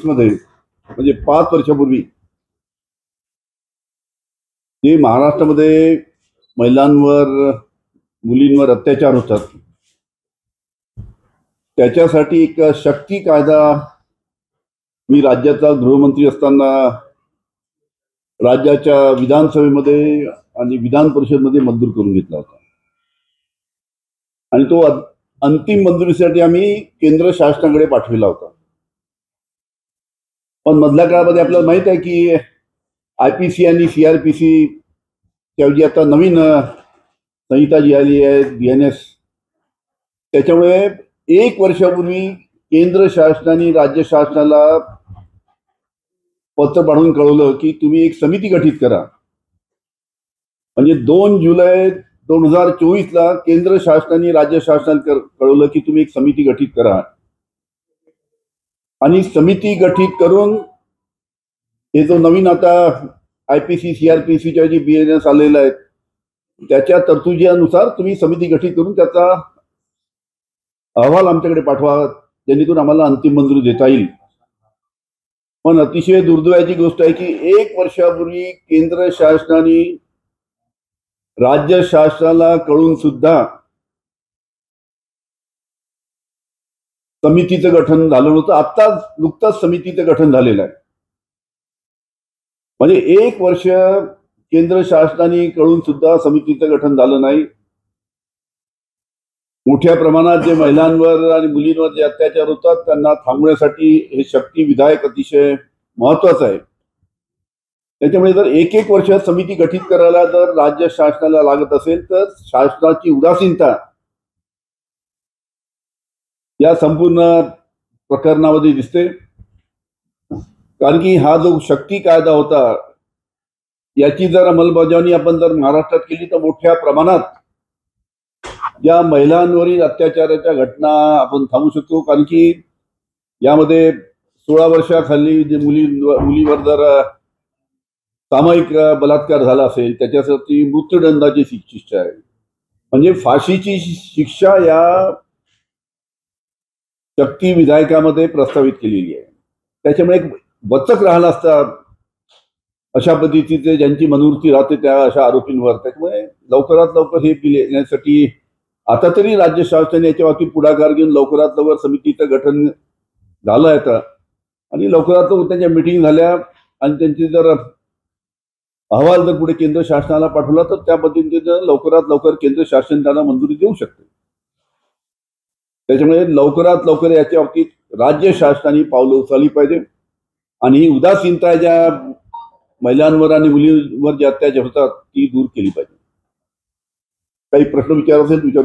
मध्ये म्हणजे 5 वर्षापूर्वी जे महाराष्ट्रामध्ये महिलांवर मुलींवर अत्याचार होतात त्याच्यासाठी एक शक्ती कायदा मी राज्याचा गृहमंत्री असताना राज्याच्या विधानसभेमध्ये आणि विधान परिषदेमध्ये मंजूर करून घेतला होता आणि तो अंतिम मंजुरीसाठी आम्ही केंद्र शासनाकडे पाठविला होता। पण मधल्या काळामध्ये आपल्याला माहित आहे की आयपीसी आणि सीआरपीसी त्याऐवजी आता नवीन संहिता जी आली आहे बीएनएस, त्याच्यामुळे 1 वर्षापूर्वी केंद्र शासनाने राज्य शासनाला पत्र पाठवून कळवलं की तुम्ही एक समिती गठीत करा। म्हणजे 2 जुलै 2024 ला केंद्र शासनाने राज्य शासनाला कळवलं की तुम्ही एक समिती गठीत करा आणि समिती गठीत करून हे जो नवीन आता आयपीसी सीआरपीसीच्या जी बीएनएस आलेला आहे त्याच्या तरतुदीनुसार तुम्ही समिती गठीत करून त्याचा अहवाल आमच्याकडे पाठवा जेणेकरून आम्हाला अंतिम मंजुरी देता येईल। पण अतिशय दुर्दैवाची गोष्ट आहे की 1 वर्षापूर्वी केंद्र शासनाने राज्य शासनाला कळून सुद्धा समितीचं गठन झालं नव्हतं। आता नुकतंच समितीचं गठन झालेलं आहे। म्हणजे 1 वर्ष केंद्र शासनाने कळून सुद्धा समितीचं गठन झालं नाही। मोठ्या प्रमाणात जे महिलांवर आणि मुलींवर जे अत्याचार होतात त्यांना थांबवण्यासाठी हे शक्ती विधायक अतिशय महत्वाचं आहे। त्याच्यामुळे जर 1 वर्ष समिती गठीत करायला जर राज्य शासनाला लागत असेल तर शासनाची उदासीनता या संपूर्ण प्रकरणामध्ये दिसते। कारण की हा जो शक्ती कायदा होता याची जर अंमलबजावणी आपण जर महाराष्ट्रात केली तर मोठ्या प्रमाणात या महिलांवरील अत्याचाराच्या घटना आपण थांबवू शकतो। कारण की यामध्ये 16 वर्षाखाली जे मुलीवर जर सामूहिक बलात्कार झाला असेल त्याच्यासाठी मृत्यूदंडाची शिक्षा आहे। म्हणजे फाशीची शिक्षा या शक्ती विधायकामध्ये प्रस्तावित केलेली आहे। त्याच्यामुळे एक वचक राहिला असता अशा पद्धतीचे ज्यांची मनोवृत्ती राहते त्या अशा आरोपींवर। त्यामुळे लवकरात लवकर हे बिल येण्यासाठी आता तरी राज्य शासनाने याच्या बाबतीत पुढाकार घेऊन लवकरात लवकर समितीचं गठन झालं आहे आणि लवकरात लवकर त्यांच्या मीटिंग झाल्या आणि त्यांची जर अहवाल जर पुढे केंद्र शासनाला पाठवला तर त्या पद्धतीने लवकरात लवकर केंद्र शासन त्यांना मंजुरी देऊ शकते। त्याच्यामुळे लवकरात लवकर याच्या बाबतीत राज्य शासनाने पावलं उचलली पाहिजे आणि ही उदासीनता ज्या महिलांवर आणि मुलींवर जे अत्याचार होतात ती दूर केली पाहिजे। काही प्रश्न विचारायचे असेल